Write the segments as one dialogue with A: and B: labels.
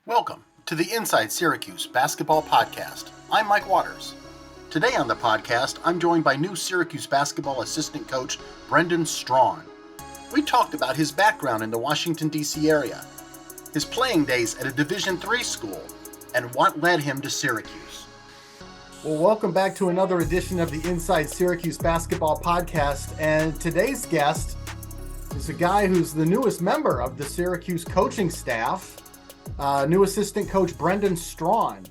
A: Welcome to the Inside Syracuse Basketball Podcast. I'm Mike Waters. Today on the podcast, I'm joined by new Syracuse basketball assistant coach Brenden Straughn. We talked about his background in the Washington, D.C. area, his playing days at a Division III school, and what led him to Syracuse. Well, welcome back to another edition of the Inside Syracuse Basketball Podcast. And today's guest is a guy who's the newest member of the Syracuse coaching staff. New assistant coach Brenden Straughn,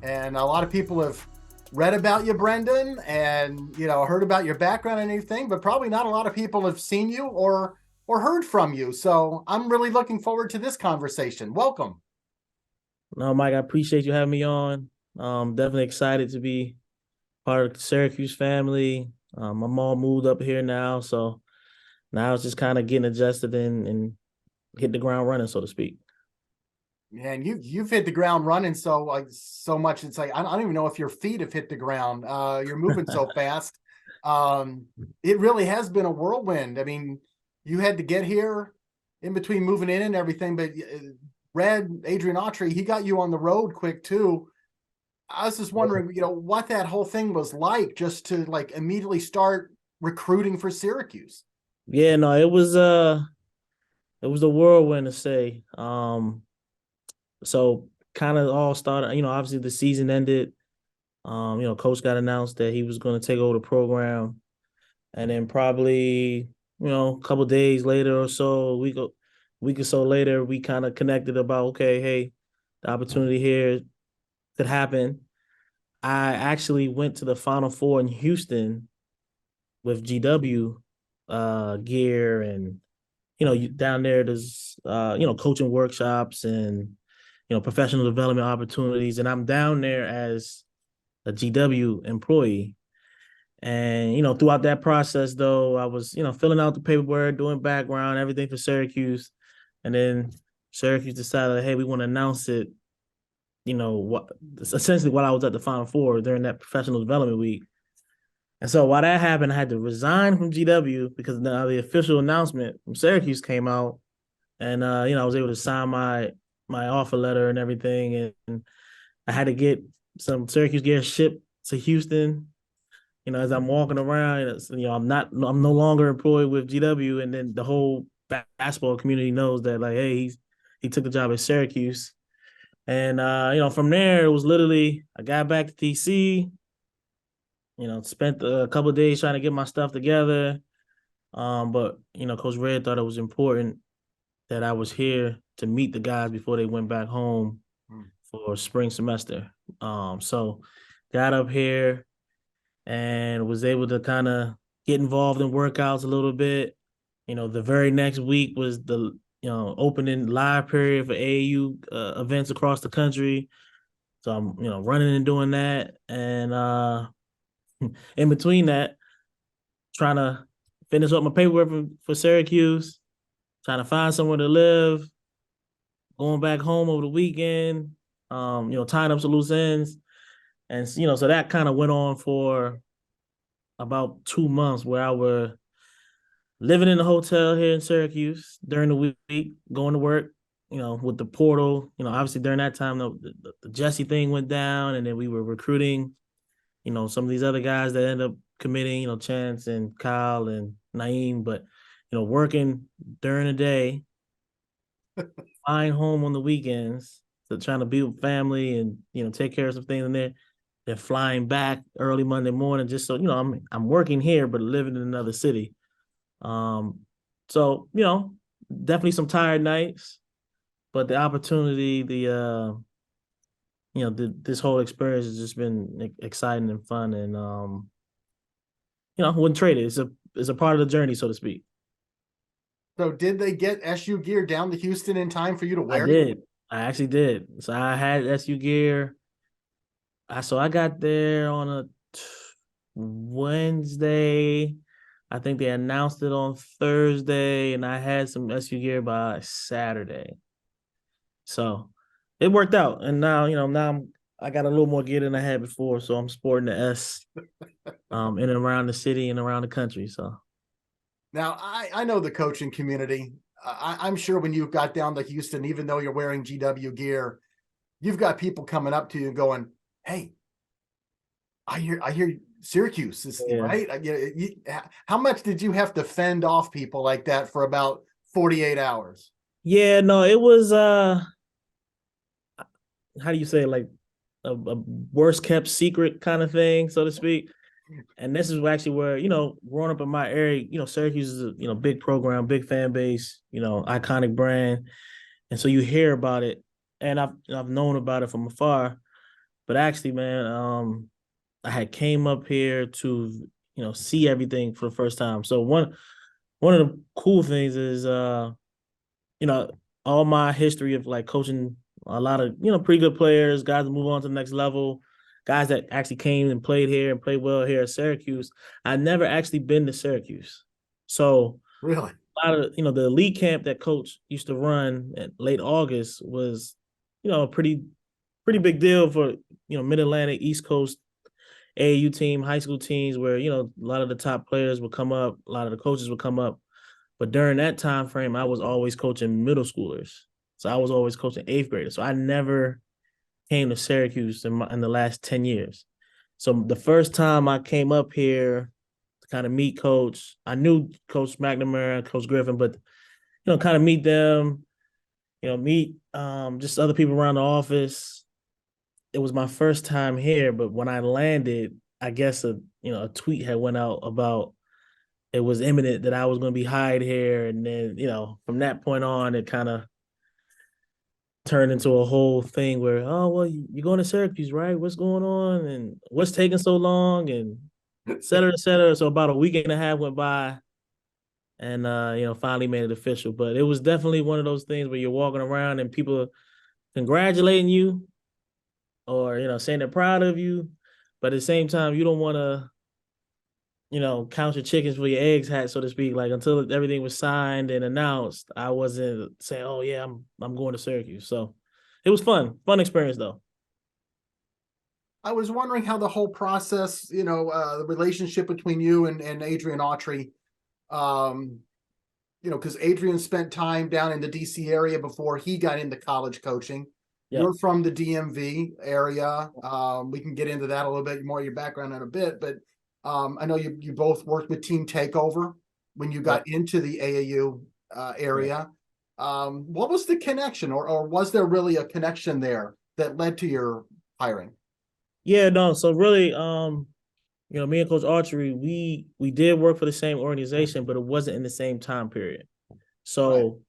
A: and a lot of people have read about you, Brenden, and heard about your background and anything, but probably not a lot of people have seen you or heard from you. So I'm really looking forward to this conversation. Welcome.
B: No, Mike, I appreciate you having me on. Definitely excited to be part of the Syracuse family. I'm all moved up here now, so now it's just kind of getting adjusted and hit the ground running, so to speak.
A: Man, you've hit the ground running so much. It's like I don't even know if your feet have hit the ground. You're moving so fast. It really has been a whirlwind. I mean, you had to get here in between moving in and everything. But Adrian Autry, he got you on the road quick too. I was just wondering, what that whole thing was like, just to immediately start recruiting for Syracuse.
B: Yeah, no, it was a whirlwind to say. So kind of all started, obviously the season ended. Coach got announced that he was going to take over the program. And then probably, a couple of days later or so, week or so later, we kind of connected about, okay, hey, the opportunity here could happen. I actually went to the Final Four in Houston with GW gear, and, down there there's, coaching workshops and, professional development opportunities. And I'm down there as a GW employee. And, throughout that process, though, I was, filling out the paperwork, doing background, everything for Syracuse. And then Syracuse decided, hey, we want to announce it, essentially while I was at the Final Four during that professional development week. And so while that happened, I had to resign from GW because now the official announcement from Syracuse came out. And, I was able to sign my offer letter and everything. And I had to get some Syracuse gear shipped to Houston. As I'm walking around, I'm no longer employed with GW. And then the whole basketball community knows that, hey, he took the job at Syracuse. And, from there, it was literally, I got back to DC, spent a couple of days trying to get my stuff together. But, Coach Red thought it was important that I was here to meet the guys before they went back home for spring semester. So got up here and was able to kind of get involved in workouts a little bit. The very next week was the, opening live period for AAU events across the country. So I'm, running and doing that. And in between that, trying to finish up my paperwork for Syracuse, trying to find somewhere to live, going back home over the weekend, tying up some loose ends. And, so that kind of went on for about 2 months where I were living in a hotel here in Syracuse during the week, going to work, with the portal. Obviously during that time, the Jesse thing went down, and then we were recruiting, some of these other guys that ended up committing, Chance and Kyle and Naeem, but, working during the day, flying home on the weekends, so trying to be with family and, take care of some things in there. They're flying back early Monday morning, just so, I'm working here, but living in another city. So, definitely some tired nights, but the opportunity, this whole experience has just been exciting and fun, and, I wouldn't trade it. It's a part of the journey, so to speak.
A: So did they get SU gear down to Houston in time for you to wear?
B: I did. I actually did. So I had SU gear. So I got there on a Wednesday. I think they announced it on Thursday, and I had some SU gear by Saturday. So it worked out. And now, I got a little more gear than I had before. So I'm sporting the S in and around the city and around the country. So
A: now I know the coaching community. I'm sure when you got down to Houston, even though you're wearing GW gear, you've got people coming up to you going, "Hey, I hear Syracuse is
B: Yeah.
A: right." How much did you have to fend off people like that for about 48 hours?
B: Yeah, no, it was how do you say it, like a worst kept secret kind of thing, so to speak. And this is actually where, growing up in my area, Syracuse is a, big program, big fan base, iconic brand. And so you hear about it. And I've known about it from afar. But actually, man, I had came up here to, see everything for the first time. So one of the cool things is you know, all my history of like coaching a lot of, pretty good players, guys that move on to the next level, guys that actually came and played here and played well here at Syracuse. I never actually been to Syracuse. So
A: Really?
B: a lot of, the elite camp that coach used to run in late August was, a pretty big deal for, mid-Atlantic, East Coast AAU team, high school teams where, a lot of the top players would come up, a lot of the coaches would come up. But during that time frame, I was always coaching middle schoolers. So I was always coaching eighth graders. So I never came to Syracuse in the last 10 years. So the first time I came up here to kind of meet coach, I knew Coach McNamara, Coach Griffin, but, kind of meet them, meet just other people around the office. It was my first time here, but when I landed, I guess a tweet had went out about it was imminent that I was going to be hired here. And then, from that point on, it kind of turned into a whole thing where, oh, well, you're going to Syracuse, right? What's going on? And what's taking so long? And et cetera, et cetera. So about a week and a half went by and, finally made it official. But it was definitely one of those things where you're walking around and people congratulating you or, saying they're proud of you. But at the same time, you don't want to, count your chickens for your eggs hat, so to speak. Like until everything was signed and announced, I wasn't saying, "Oh yeah, I'm going to Syracuse." So it was fun experience though.
A: I was wondering how the whole process, the relationship between you and Adrian Autry, um, because Adrian spent time down in the DC area before he got into college coaching.
B: Yeah,
A: You're from the DMV area. We can get into that a little bit more, your background in a bit, but I know you both worked with Team Takeover when you
B: yeah,
A: got into the AAU area. What was the connection, or was there really a connection there that led to your hiring?
B: yeah. No, so really, me and Coach Autry, we did work for the same organization, but it wasn't in the same time period.
A: Right.
B: So,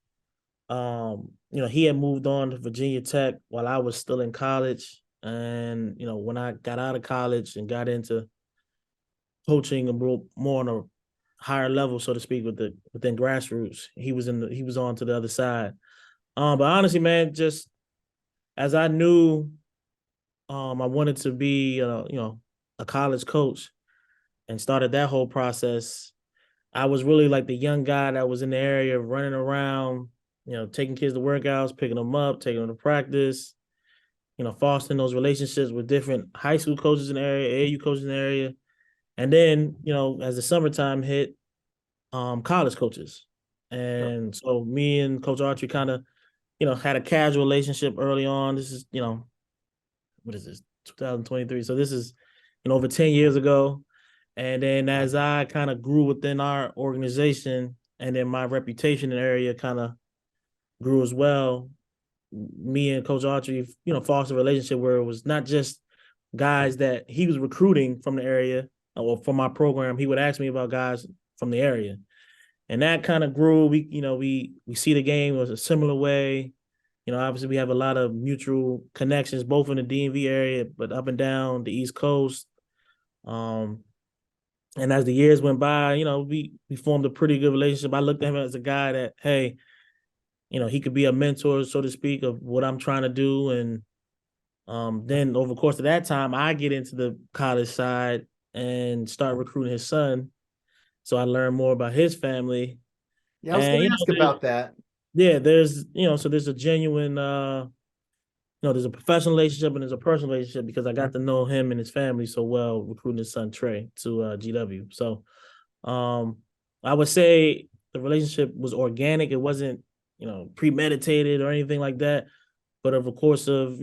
B: he had moved on to Virginia Tech while I was still in college, and when I got out of college and got into coaching a more on a higher level, so to speak, within grassroots. He was on to the other side. But honestly, man, just as I knew, I wanted to be, a college coach, and started that whole process. I was really like the young guy that was in the area, running around, taking kids to workouts, picking them up, taking them to practice, fostering those relationships with different high school coaches in the area, AAU coaches in the area. And then, as the summertime hit, college coaches.
A: Yep.
B: And so me and Coach Autry kind of, had a casual relationship early on. This is, what is this, 2023. So this is, over 10 years ago. And then as I kind of grew within our organization and then my reputation in the area kind of grew as well, me and Coach Autry, fostered a relationship where it was not just guys that he was recruiting from the area or from my program. He would ask me about guys from the area. And that kind of grew. We see the game as a similar way. Obviously we have a lot of mutual connections, both in the DMV area, but up and down the East Coast. And as the years went by, we formed a pretty good relationship. I looked at him as a guy that, hey, he could be a mentor, so to speak, of what I'm trying to do. And then over the course of that time, I get into the college side and start recruiting his son. So I learned more about his family.
A: Yeah, I was
B: And,
A: going to ask about that.
B: yeah, so there's a genuine, there's a professional relationship and there's a personal relationship because I got to know him and his family so well, recruiting his son Trey to GW. So I would say the relationship was organic. It wasn't, premeditated or anything like that. But over the course of,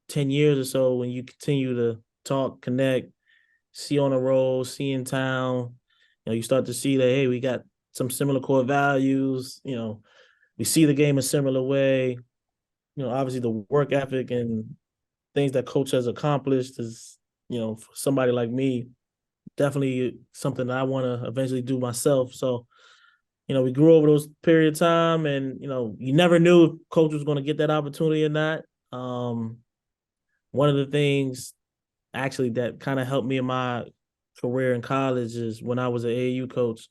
B: 10 years or so, when you continue to talk, connect, see on the road, see in town, you start to see that, hey, we got some similar core values, we see the game a similar way. Obviously the work ethic and things that coach has accomplished is, for somebody like me, definitely something that I want to eventually do myself. So, we grew over those period of time, and, you never knew if coach was going to get that opportunity or not. One of the things actually that kind of helped me in my career in college is when I was an AAU coach,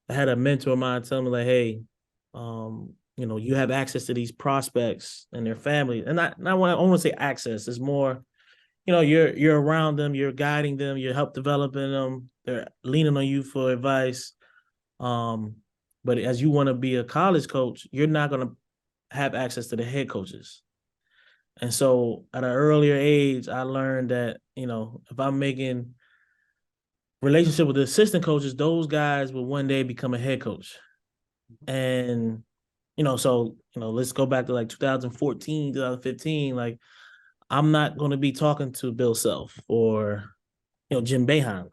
B: I had a mentor of mine tell me, like, hey, you have access to these prospects and their family. And I want to say access. It's more, you're around them, you're guiding them, you're help developing them, they're leaning on you for advice. But as you want to be a college coach, you're not going to have access to the head coaches. And so at an earlier age, I learned that, if I'm making relationship with the assistant coaches, those guys will one day become a head coach. And, let's go back to like 2014, 2015. Like, I'm not going to be talking to Bill Self or, Jim Boeheim,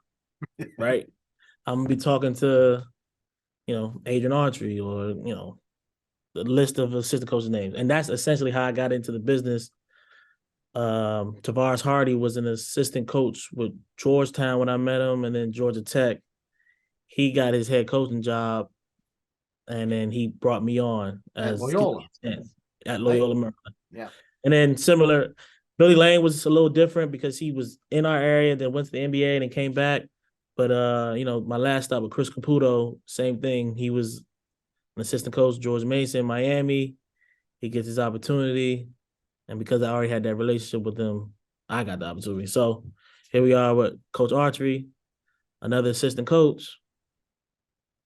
B: right? I'm going to be talking to, Adrian Autry or, the list of assistant coaches' names. And that's essentially how I got into the business. Tavares Hardy was an assistant coach with Georgetown when I met him, and then Georgia Tech. He got his head coaching job, and then he brought me on
C: at
B: as
C: Loyola.
B: At Loyola Maryland.
C: Yeah.
B: And then similar, Billy Lane was a little different because he was in our area, then went to the NBA and then came back. But my last stop with Chris Caputo, same thing. He was an assistant coach, George Mason, Miami. He gets his opportunity. And because I already had that relationship with him, I got the opportunity. So here we are with Coach Autry, another assistant coach.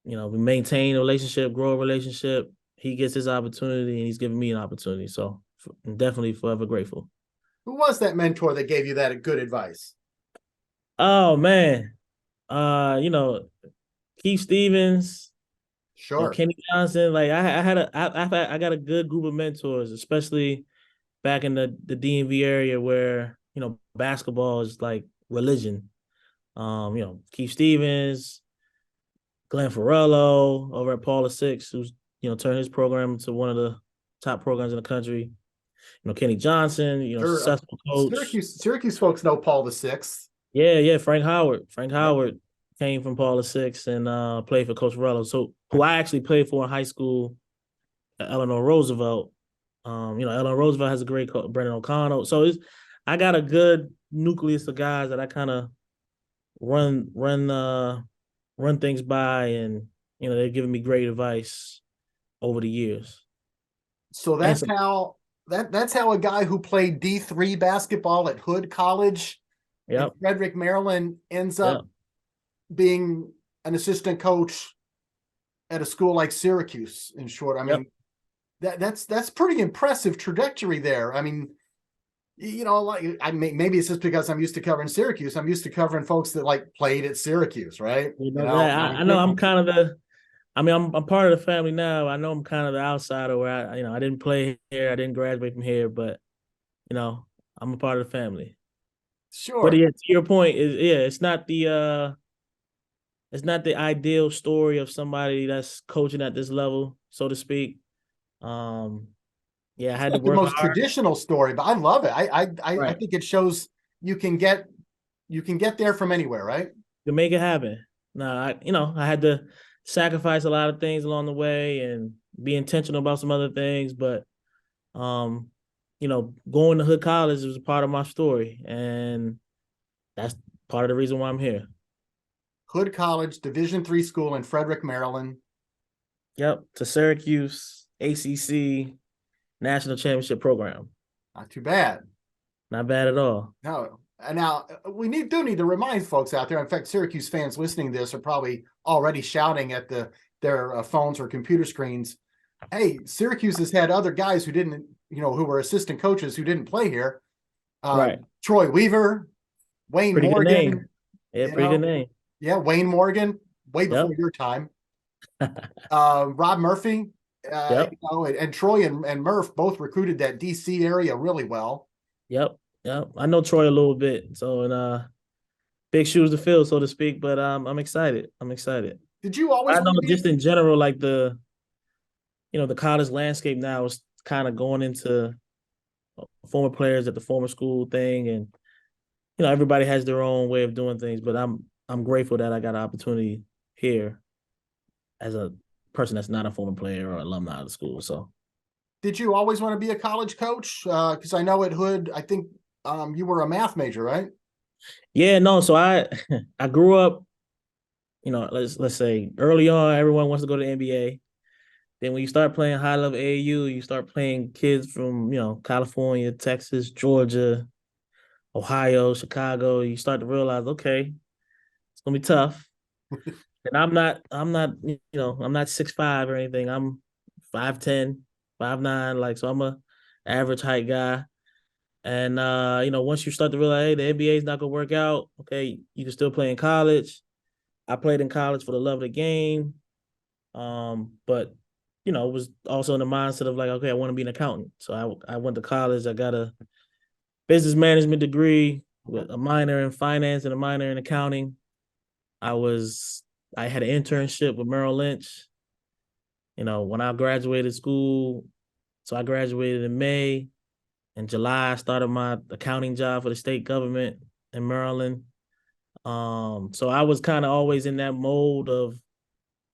B: We maintain a relationship, grow a relationship. He gets his opportunity, and he's giving me an opportunity. So I'm definitely forever grateful.
C: Who was that mentor that gave you that good advice?
B: Oh, man. Keith Stevens,
C: Sure.
B: Kenny Johnson. Like, I got a good group of mentors, especially back in the DMV area where, basketball is like religion. Keith Stevens, Glenn Farello over at Paula Six, who's, turned his program into one of the top programs in the country. Kenny Johnson,
C: Sure.
B: successful coach.
C: Syracuse folks know Paul the Sixth.
B: Yeah, Frank Howard. Frank Howard came from Paula Six and played for Coach Farello. So, who I actually played for in high school at Eleanor Roosevelt. Eleanor Roosevelt has a great coach, Brendan O'Connell. So I got a good nucleus of guys that I kind of run things by, and they're giving me great advice over the years.
C: So that's how a guy who played D3 basketball at Hood College in Frederick, Maryland, ends up being an assistant coach at a school like Syracuse. In short, I mean, that's pretty impressive trajectory there. I mean, maybe it's just because I'm used to covering Syracuse. I'm used to covering folks that played at Syracuse, right?
B: I know I'm kind of I'm part of the family now. I know I'm kind of the outsider where I didn't play here, I didn't graduate from here, but I'm a part of the family.
C: Sure.
B: But to your point, it's not the ideal story of somebody that's coaching at this level, so to speak. I had to work
C: the most
B: hard.
C: Traditional story, but I love it. I think it shows you can get there from anywhere, right?
B: To make it happen. I had to sacrifice a lot of things along the way and be intentional about some other things, but going to Hood College was a part of my story, and that's part of the reason why I'm here.
C: Hood College, Division III school in Frederick, Maryland.
B: Yep, to Syracuse, ACC, national championship program.
C: Not too bad.
B: Not bad at all.
C: No. Now, we do need to remind folks out there, in fact, Syracuse fans listening to this are probably already shouting at their phones or computer screens, hey, Syracuse has had other guys who didn't, who were assistant coaches who didn't play here.
B: Right.
C: Troy Weaver, Wayne
B: pretty
C: Morgan.
B: Good name. Yeah, pretty good name.
C: Yeah, Wayne Morgan, way before your time. Rob Murphy, and Troy and Murph both recruited that DC area really well.
B: Yep. Yeah, I know Troy a little bit, so and big shoes to fill, so to speak. But I'm excited. I'm excited.
C: Did you always
B: I
C: want
B: know
C: to be?
B: just in general, like the college landscape now is kind of going into former players at the former school thing, and everybody has their own way of doing things. But I'm grateful that I got an opportunity here as a person that's not a former player or alumni of the school. So,
C: Did you always want to be a college coach? Because I know at Hood, I think you were a math major, right?
B: yeah, no. So I I grew up. Let's say early on, everyone wants to go to the NBA. Then when you start playing high level AAU, you start playing kids from California, Texas, Georgia, Ohio, Chicago. You start to realize, okay, it's gonna be tough. And I'm not 6'5" or anything. I'm 5'10", 5'9", like, so I'm a average height guy. And once you start to realize, hey, the NBA is not gonna work out, okay, you can still play in college. I played in college for the love of the game. But it was also in the mindset of like, okay, I want to be an accountant. So I went to college. I got a business management degree with a minor in finance and a minor in accounting. I had an internship with Merrill Lynch. When I graduated school, so I graduated in May. In July, I started my accounting job for the state government in Maryland. So I was kind of always in that mode of,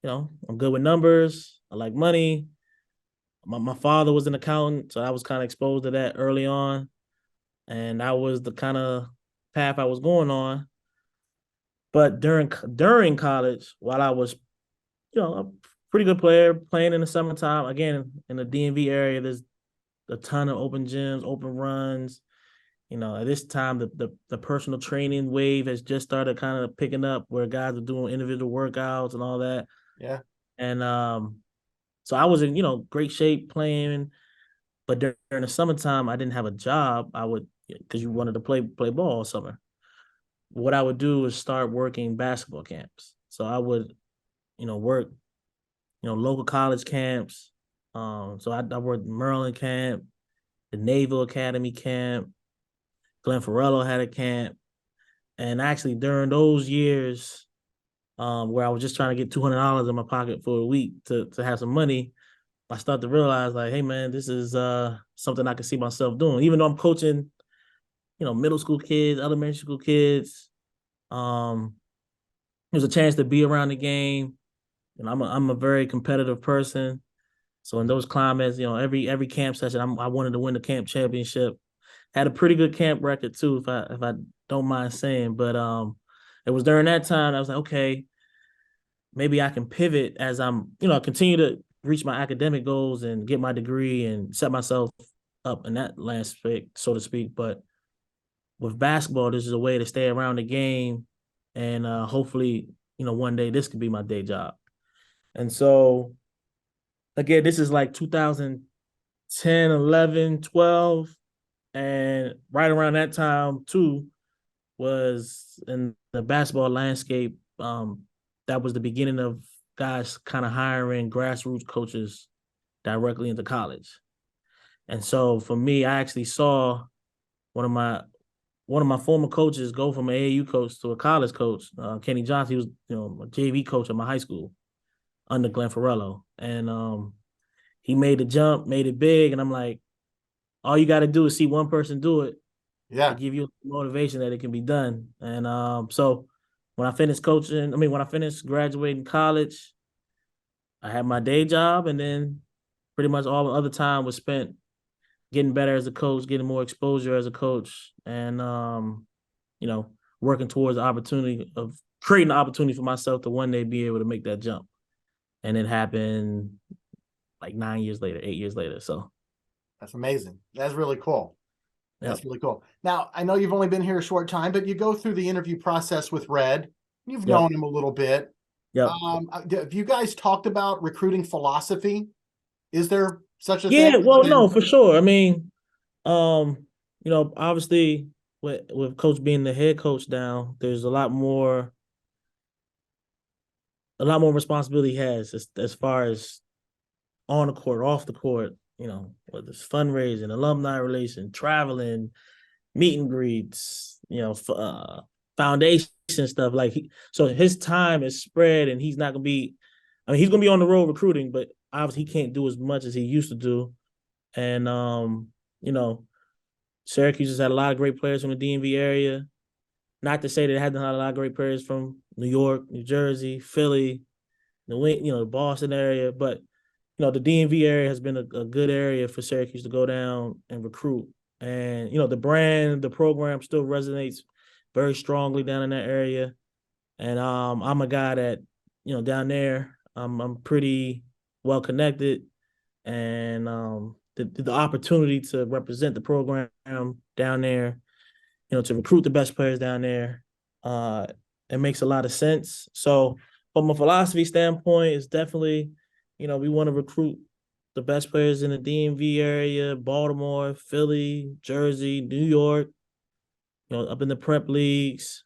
B: I'm good with numbers. I like money. My father was an accountant, so I was kind of exposed to that early on. And that was the kind of path I was going on. But during college, while I was, a pretty good player playing in the summertime, again, in the DMV area, there's a ton of open gyms, open runs. At this time, the personal training wave has just started kind of picking up where guys are doing individual workouts and all that.
C: Yeah.
B: And so I was in, great shape playing, but during the summertime, I didn't have a job. I would, because you wanted to play ball all summer. What I would do is start working basketball camps. So I would, work, local college camps. So I worked Maryland camp, the Naval Academy camp, Glenn Farello had a camp. And actually during those years, where I was just trying to get $200 in my pocket for a week to have some money, I started to realize like, hey man, this is something I can see myself doing. Even though I'm coaching, middle school kids, elementary school kids, there's a chance to be around the game. And I'm a very competitive person. So in those climates, every camp session, I wanted to win the camp championship. Had a pretty good camp record too, if I don't mind saying. But it was during that time I was like, okay, maybe I can pivot as I continue to reach my academic goals and get my degree and set myself up in that landscape, so to speak. But with basketball, this is a way to stay around the game and hopefully, one day this could be my day job. And so, again, this is like 2010, 11, 12. And right around that time, too, was in the basketball landscape. That was the beginning of guys kind of hiring grassroots coaches directly into college. And so for me, I actually saw one of my former coaches go from an AAU coach to a college coach. Kenny Johnson, he was a JV coach at my high school under Glenn Farello, and he made the jump, made it big, and I'm like, all you got to do is see one person do it to give you motivation that it can be done. And so when I finished when I finished graduating college, I had my day job, and then pretty much all the other time was spent getting better as a coach, getting more exposure as a coach, and working towards the opportunity of creating an opportunity for myself to one day be able to make that jump. And it happened like 9 years later, 8 years later. So
C: that's amazing. That's really cool. That's
B: yep.
C: really cool. Now, I know you've only been here a short time, but you go through the interview process with Red. You've known him a little bit.
B: Yep.
C: Have you guys talked about recruiting philosophy? Is there such a
B: Yeah,
C: thing?
B: well, no, for sure. I mean, obviously with Coach being the head coach now, there's a lot more responsibility he has as far as on the court, off the court, whether it's fundraising, alumni relation, traveling, meet and greets, foundation stuff. Like so his time is spread, and he's not gonna be. I mean, he's gonna be on the road recruiting, but obviously he can't do as much as he used to do. And Syracuse has had a lot of great players from the DMV area. Not to say that it hasn't had a lot of great players from New York, New Jersey, Philly, the Boston area, but the DMV area has been a good area for Syracuse to go down and recruit. And the brand, the program still resonates very strongly down in that area. And I'm a guy that down there, I'm pretty well connected, and the opportunity to represent the program down there, to recruit the best players down there, it makes a lot of sense. So from a philosophy standpoint, it's definitely, we want to recruit the best players in the DMV area, Baltimore, Philly, Jersey, New York, up in the prep leagues.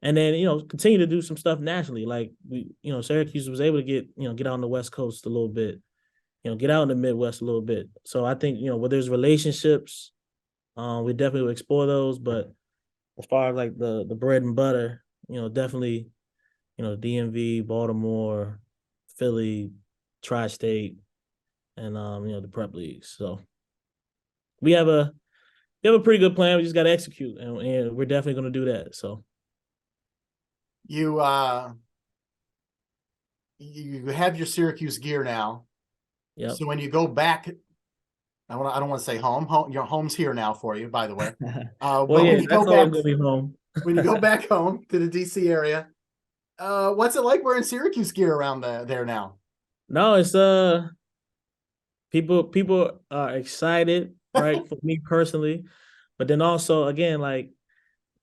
B: And then, continue to do some stuff nationally. Like Syracuse was able to get out on the West Coast a little bit, get out in the Midwest a little bit. So I think, where there's relationships, we definitely will explore those. But as far as like the bread and butter, definitely, DMV, Baltimore, Philly, Tri-State, and the prep leagues. So we have a pretty good plan. We just got to execute, and we're definitely going to do that. So
C: you have your Syracuse gear now.
B: Yeah.
C: So when you go back, I don't want to say home. Your home's here now for you, by the way.
B: Well, yeah, that's always gonna be home.
C: When you go back home to the DC area, what's it like wearing Syracuse gear around there now?
B: No, it's people are excited, right? For me personally, but then also again, like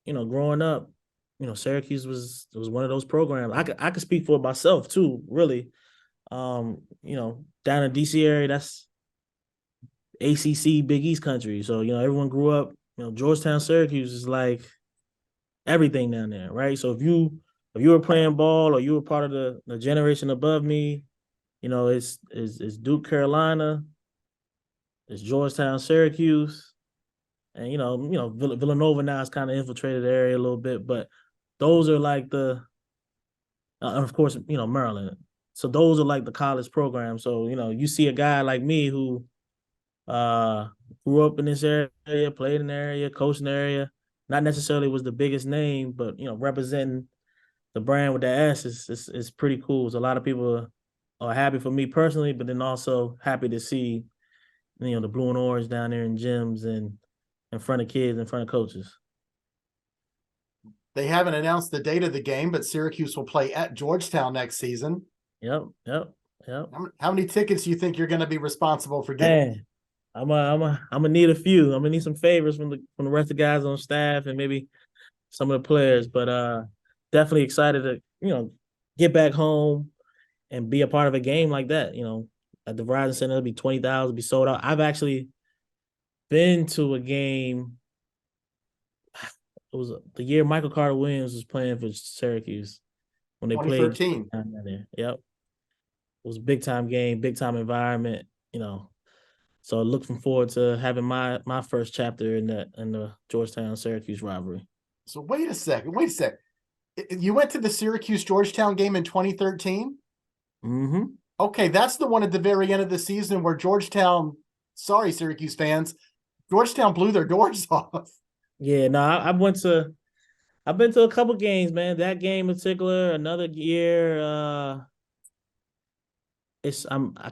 B: growing up, Syracuse was one of those programs. I could speak for myself too, really. Down in DC area, that's ACC Big East country. So everyone grew up. Georgetown, Syracuse is like everything down there, right? So if you were playing ball or you were part of the generation above me, it's Duke, Carolina, it's Georgetown, Syracuse, and Villanova now has kind of infiltrated the area a little bit, but those are like and of course Maryland. So those are like the college programs. So you see a guy like me who grew up in this area, played in the area, coached in the area, not necessarily was the biggest name, but representing the brand with the S is pretty cool. So a lot of people are happy for me personally, but then also happy to see the blue and orange down there in gyms and in front of kids, in front of coaches.
C: They haven't announced the date of the game, but Syracuse will play at Georgetown next season.
B: Yep.
C: How many tickets do you think you're going to be responsible for getting?
B: Man, I'm gonna need a few. I'm gonna need some favors from the rest of the guys on staff and maybe some of the players. But definitely excited to get back home and be a part of a game like that. At the Verizon Center, it'll be 20,000, be sold out. I've actually been to a game. It was the year Michael Carter Williams was playing for Syracuse when they played.
C: 2013.
B: Yep. It was a big time game, big time environment, So looking forward to having my first chapter in the Georgetown Syracuse rivalry.
C: So wait a second. You went to the Syracuse-Georgetown game in 2013?
B: Mm-hmm.
C: Okay, that's the one at the very end of the season where Georgetown, sorry, Syracuse fans, Georgetown blew their doors off.
B: Yeah, no, I've been to a couple games, man. That game in particular, another year, I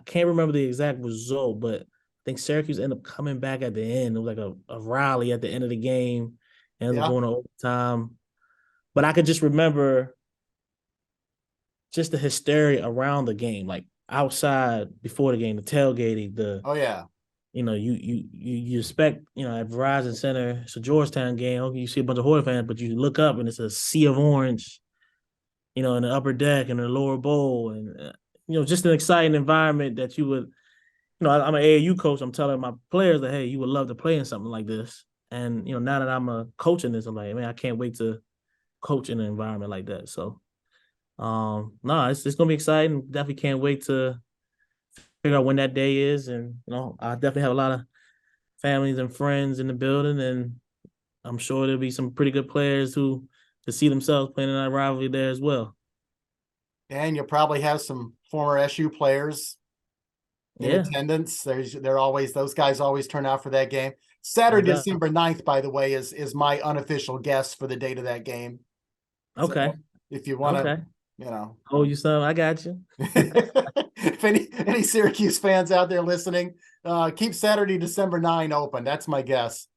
B: can't remember the exact result, but I think Syracuse ended up coming back at the end. It was like a rally at the end of the game, and ended up going to overtime. But I could just remember just the hysteria around the game, like outside before the game, the tailgating,
C: oh yeah.
B: You expect, at Verizon Center, it's a Georgetown game. Okay, you see a bunch of Hornet fans, but you look up and it's a sea of orange, in the upper deck and the lower bowl, and just an exciting environment that you would, I'm an AAU coach. I'm telling my players that, hey, you would love to play in something like this. And now that I'm a coach in this, I'm like, man, I can't wait to coach in an environment like that. So, no, it's gonna be exciting. Definitely can't wait to figure out when that day is, and I definitely have a lot of families and friends in the building, and I'm sure there'll be some pretty good players who to see themselves playing in that rivalry there as well.
C: And you'll probably have some former SU players in attendance. They're always, those guys always turn out for that game. Saturday, December 9th, by the way, is my unofficial guess for the date of that game.
B: Okay.
C: So if you want to,
B: Oh, you son, I got you.
C: If any Syracuse fans out there listening, keep Saturday, December 9 open. That's my guess.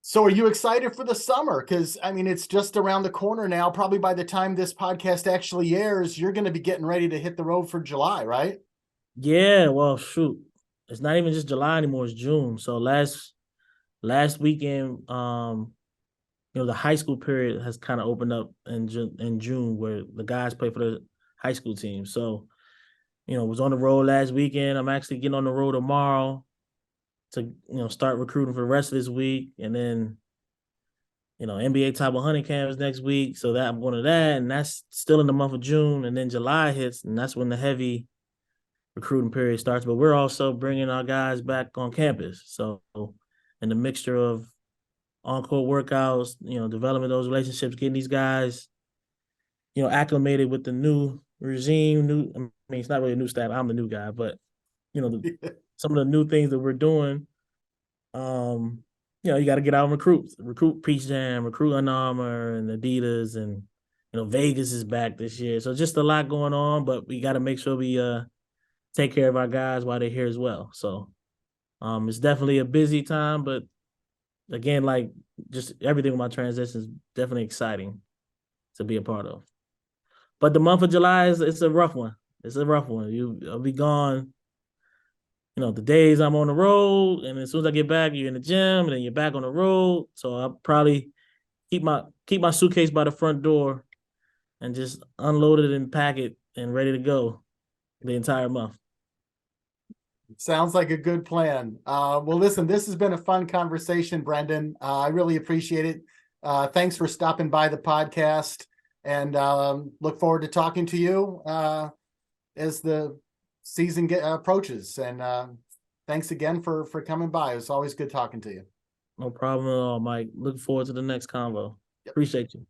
C: So are you excited for the summer? Because, I mean, it's just around the corner now. Probably by the time this podcast actually airs, you're going to be getting ready to hit the road for July, right?
B: Yeah, well, shoot. It's not even just July anymore. It's June. So last weekend, the high school period has kind of opened up in June where the guys play for the high school team. So, was on the road last weekend. I'm actually getting on the road tomorrow to, start recruiting for the rest of this week. And then, NBA Top 100 Camps next week. So that I'm going to that. And that's still in the month of June. And then July hits, and that's when the heavy recruiting period starts. But we're also bringing our guys back on campus. So, in the mixture of on-court workouts, developing those relationships, getting these guys, acclimated with the new regime. I mean, it's not really a new staff. I'm the new guy, but some of the new things that we're doing. You got to get out and recruit Peach Jam, recruit Under Armour and Adidas, and Vegas is back this year. So just a lot going on, but we got to make sure we take care of our guys while they're here as well. So it's definitely a busy time, but again, like just everything with my transition is definitely exciting to be a part of. But the month of July it's a rough one. It's a rough one. I'll be gone. The days I'm on the road, and as soon as I get back, you're in the gym, and then you're back on the road. So I'll probably keep my suitcase by the front door and just unload it and pack it and ready to go the entire month.
C: Sounds like a good plan. Well, listen, this has been a fun conversation, Brenden. I really appreciate it. Thanks for stopping by the podcast, and look forward to talking to you as the season approaches. And thanks again for coming by. It's always good talking to you.
B: No problem at all, Mike. Looking forward to the next convo. Yep. Appreciate you.